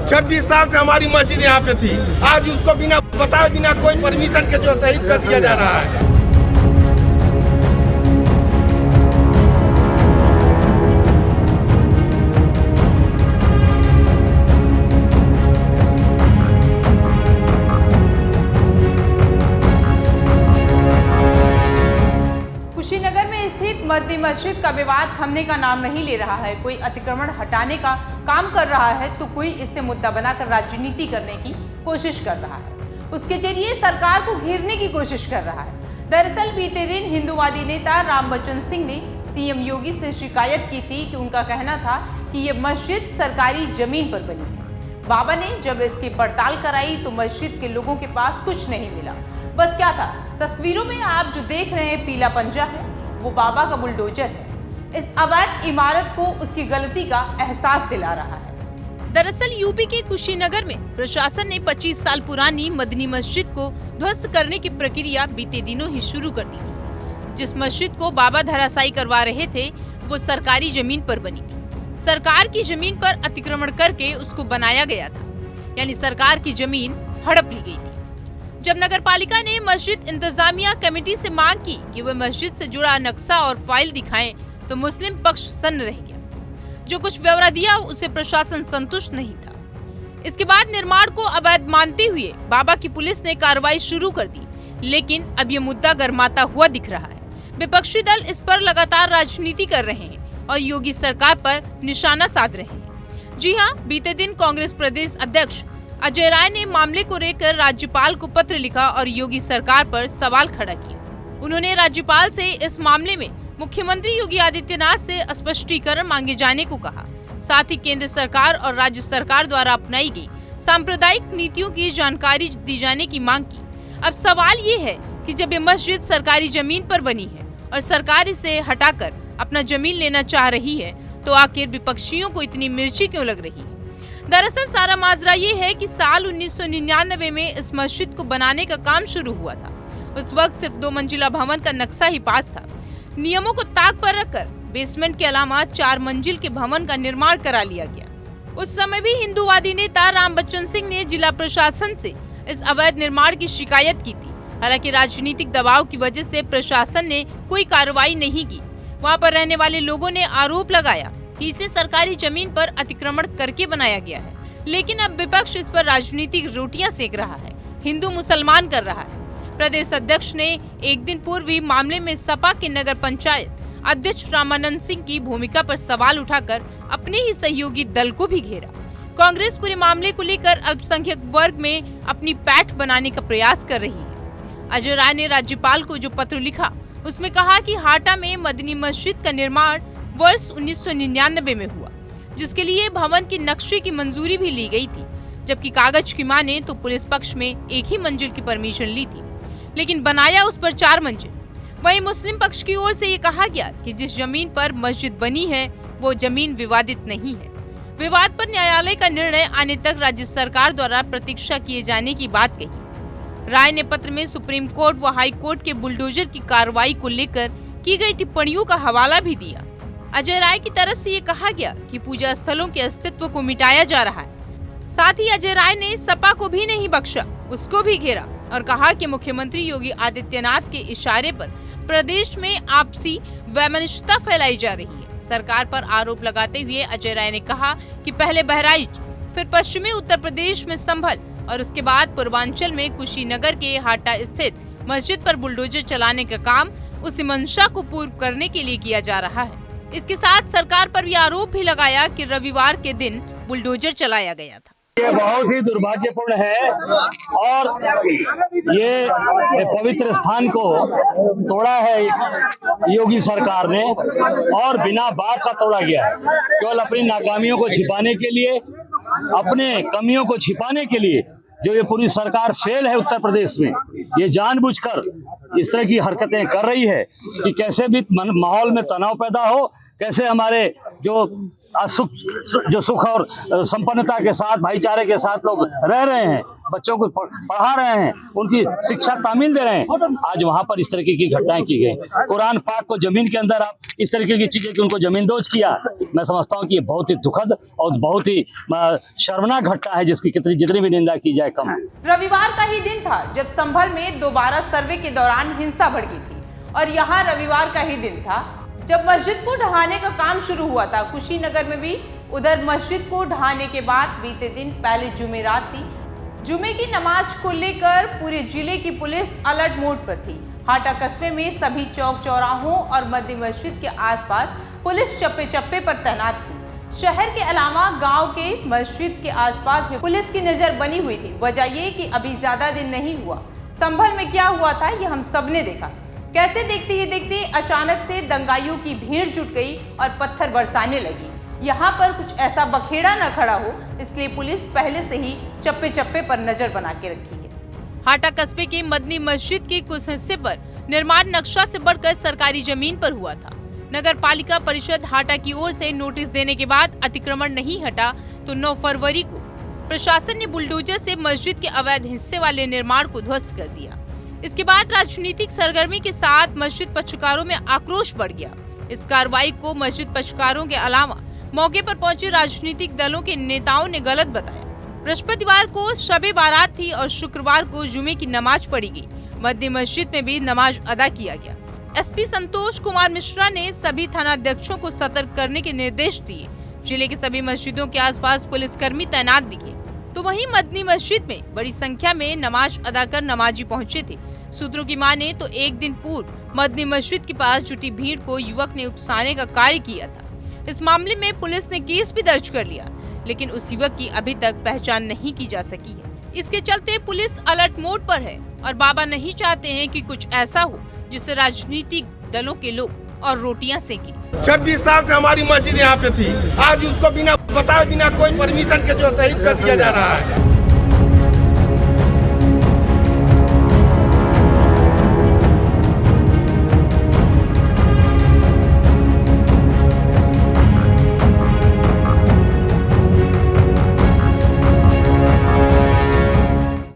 26 साल से हमारी मस्जिद यहाँ पे थी, आज उसको बिना बताए बिना कोई परमिशन के जो शहीद कर दिया जा रहा है। कुशीनगर में स्थित मदनी मस्जिद का विवाद थमने का नाम नहीं ले रहा है। कोई अतिक्रमण हटाने का काम कर रहा है तो कोई इसे मुद्दा बनाकर राजनीति करने की कोशिश कर रहा है, उसके जरिए सरकार को घेरने की कोशिश कर रहा है। दरअसल बीते दिन हिंदूवादी नेता राम बच्चन सिंह ने सीएम योगी से शिकायत की थी कि उनका कहना था कि ये मस्जिद सरकारी जमीन पर बनी है। बाबा ने जब इसकी पड़ताल कराई तो मस्जिद के लोगों के पास कुछ नहीं मिला। बस क्या था, तस्वीरों में आप जो देख रहे हैं पीला पंजा है, वो बाबा का बुलडोजर है। इस अवैध इमारत को उसकी गलती का एहसास दिला रहा है। दरअसल यूपी के कुशीनगर में प्रशासन ने 25 साल पुरानी मदनी मस्जिद को ध्वस्त करने की प्रक्रिया बीते दिनों ही शुरू कर दी थी। जिस मस्जिद को बाबा धराशायी करवा रहे थे वो सरकारी जमीन पर बनी थी। सरकार की जमीन पर अतिक्रमण करके उसको बनाया गया था, यानी सरकार की जमीन हड़प ली गई थी। जब नगर पालिका ने मस्जिद इंतजामिया कमेटी से मांग की कि वे मस्जिद से जुड़ा नक्शा और फाइल दिखाएं, तो मुस्लिम पक्ष सन्न रह गया। जो कुछ ब्यौरा दिया उसे प्रशासन संतुष्ट नहीं था। इसके बाद निर्माण को अवैध मानते हुए बाबा की पुलिस ने कार्रवाई शुरू कर दी, लेकिन अब ये मुद्दा गर्माता हुआ दिख रहा है। विपक्षी दल इस पर लगातार राजनीति कर रहे हैं और योगी सरकार पर निशाना साध रहे हैं। जी हाँ, बीते दिन कांग्रेस प्रदेश अध्यक्ष अजय राय ने मामले को लेकर राज्यपाल को पत्र लिखा और योगी सरकार पर सवाल खड़ा किया। उन्होंने राज्यपाल से इस मामले में मुख्यमंत्री योगी आदित्यनाथ से स्पष्टीकरण मांगे जाने को कहा। साथ ही केंद्र सरकार और राज्य सरकार द्वारा अपनाई गई सांप्रदायिक नीतियों की जानकारी दी जाने की मांग की। अब सवाल ये है कि जब ये मस्जिद सरकारी जमीन पर बनी है और सरकार इसे हटाकर अपना जमीन लेना चाह रही है, तो आखिर विपक्षियों को इतनी मिर्ची क्यों लग रही है? दरअसल सारा माजरा ये है कि साल 1999 में इस मस्जिद को बनाने का काम शुरू हुआ था। उस वक्त सिर्फ 2 मंजिला भवन का नक्शा ही पास था। नियमों को ताक पर रखकर बेसमेंट के अलावा 4 मंजिल के भवन का निर्माण करा लिया गया। उस समय भी हिंदूवादी नेता राम बच्चन सिंह ने जिला प्रशासन से इस अवैध निर्माण की शिकायत की थी। हालांकि राजनीतिक दबाव की वजह से प्रशासन ने कोई कार्रवाई नहीं की। वहां पर रहने वाले लोगों ने आरोप लगाया कि इसे सरकारी जमीन पर अतिक्रमण करके बनाया गया है, लेकिन अब विपक्ष इस पर राजनीतिक रोटियां सेक रहा है, हिंदू मुसलमान कर रहा है। प्रदेश अध्यक्ष ने एक दिन पूर्व ही मामले में सपा के नगर पंचायत अध्यक्ष रामानंद सिंह की भूमिका पर सवाल उठाकर अपने ही सहयोगी दल को भी घेरा। कांग्रेस पूरे मामले को लेकर अल्पसंख्यक वर्ग में अपनी पैठ बनाने का प्रयास कर रही है। अजय राय ने राज्यपाल को जो पत्र लिखा उसमें कहा कि हाटा में मदनी मस्जिद का निर्माण वर्ष 1999 में हुआ, जिसके लिए भवन के नक्शे की मंजूरी भी ली गई थी, जबकि कागज की माने तो पुलिस पक्ष में 1 ही मंजिल की परमिशन ली थी, लेकिन बनाया उस पर 4 मंजिल। वहीं मुस्लिम पक्ष की ओर से ये कहा गया कि जिस जमीन पर मस्जिद बनी है वो जमीन विवादित नहीं है। विवाद पर न्यायालय का निर्णय आने तक राज्य सरकार द्वारा प्रतीक्षा किए जाने की बात कही। राय ने पत्र में सुप्रीम कोर्ट व हाई कोर्ट के बुलडोजर की कार्रवाई को लेकर की गई टिप्पणियों का हवाला भी दिया। अजय राय की तरफ से ये कहा गया कि पूजा स्थलों के अस्तित्व को मिटाया जा रहा है। साथ ही अजय राय ने सपा को भी नहीं बख्शा, उसको भी घेरा और कहा कि मुख्यमंत्री योगी आदित्यनाथ के इशारे पर प्रदेश में आपसी वैमनस्यता फैलाई जा रही है। सरकार पर आरोप लगाते हुए अजय राय ने कहा कि पहले बहराइच, फिर पश्चिमी उत्तर प्रदेश में संभल और उसके बाद पूर्वांचल में कुशीनगर के हाटा स्थित मस्जिद पर बुलडोजर चलाने का काम उसी मंशा को पूर्ण करने के लिए किया जा रहा है। इसके साथ सरकार पर भी आरोप भी लगाया कि रविवार के दिन बुलडोजर चलाया गया था। ये बहुत ही दुर्भाग्यपूर्ण है और ये पवित्र स्थान को तोड़ा है योगी सरकार ने और बिना बात का तोड़ा गया है। केवल अपनी नाकामियों को छिपाने के लिए, अपने कमियों को छिपाने के लिए जो ये पूरी सरकार फेल है उत्तर प्रदेश में, ये जानबूझकर इस तरह की हरकतें कर रही है कि कैसे भी माहौल में तनाव पैदा हो, कैसे हमारे जो जो सुख और संपन्नता के साथ, भाईचारे के साथ लोग रह रहे हैं, बच्चों को पढ़ा रहे हैं, उनकी शिक्षा तामील दे रहे हैं, आज वहां पर इस तरीके की घटनाएं की गई। कुरान पाक को जमीन के अंदर आप इस तरीके की चीजें कि उनको जमींदोज किया, मैं समझता हूँ कि ये बहुत ही दुखद और बहुत ही शर्मनाक घटना है, जिसकी जितनी भी निंदा की जाए कम। रविवार का ही दिन था जब संभल में दोबारा सर्वे के दौरान हिंसा भड़की थी, और यहाँ रविवार का ही दिन था जब मस्जिद को ढहाने का काम शुरू हुआ था कुशीनगर में भी। उधर मस्जिद को ढहाने के बाद बीते दिन पहले जुमेरात थी। जुमे की नमाज को लेकर पूरे जिले की पुलिस अलर्ट मोड पर थी। हाटा कस्बे में सभी चौक चौराहों और मध्य मस्जिद के आसपास पुलिस चप्पे चप्पे पर तैनात थी। शहर के अलावा गांव के मस्जिद के आसपास भी पुलिस की नजर बनी हुई थी। वजह ये कि अभी ज्यादा दिन नहीं हुआ, संभल में क्या हुआ था ये हम सबने देखा। कैसे देखते ही देखते अचानक से दंगाइयों की भीड़ जुट गई और पत्थर बरसाने लगी। यहाँ पर कुछ ऐसा बखेड़ा न खड़ा हो, इसलिए पुलिस पहले से ही चप्पे चप्पे पर नजर बना के रखी है। हाटा कस्बे के मदनी मस्जिद के कुछ हिस्से पर निर्माण नक्शा से बढ़कर सरकारी जमीन पर हुआ था। नगर पालिका परिषद हाटा की ओर से नोटिस देने के बाद अतिक्रमण नहीं हटा तो 9 फरवरी को प्रशासन ने बुलडोजर से मस्जिद के अवैध हिस्से वाले निर्माण को ध्वस्त कर दिया। इसके बाद राजनीतिक सरगर्मी के साथ मस्जिद पक्षकारों में आक्रोश बढ़ गया। इस कार्रवाई को मस्जिद पक्षकारों के अलावा मौके पर पहुंचे राजनीतिक दलों के नेताओं ने गलत बताया। बृहस्पतिवार को शबे बारात थी और शुक्रवार को जुमे की नमाज पढ़ी गई। मध्य मस्जिद में भी नमाज अदा किया गया। एसपी संतोष कुमार मिश्रा ने सभी थानाध्यक्षों को सतर्क करने के निर्देश दिए। जिले के सभी मस्जिदों के आसपास पुलिसकर्मी तैनात दिखे। तो वहीं मदनी मस्जिद में बड़ी संख्या में नमाज अदा कर नमाजी पहुंचे थे। सूत्रों की माने तो एक दिन पूर्व मदनी मस्जिद के पास जुटी भीड़ को युवक ने उकसाने का कार्य किया था। इस मामले में पुलिस ने केस भी दर्ज कर लिया, लेकिन उस युवक की अभी तक पहचान नहीं की जा सकी है। इसके चलते पुलिस अलर्ट मोड पर है और बाबा नहीं चाहते हैं कि कुछ ऐसा हो जिससे राजनीतिक दलों के लोग और रोटियां सेकी। 26 साल से हमारी मस्जिद यहाँ पे थी, आज उसको बिना बताए, बिना कोई परमिशन के जो शहीद कर दिया जा रहा है।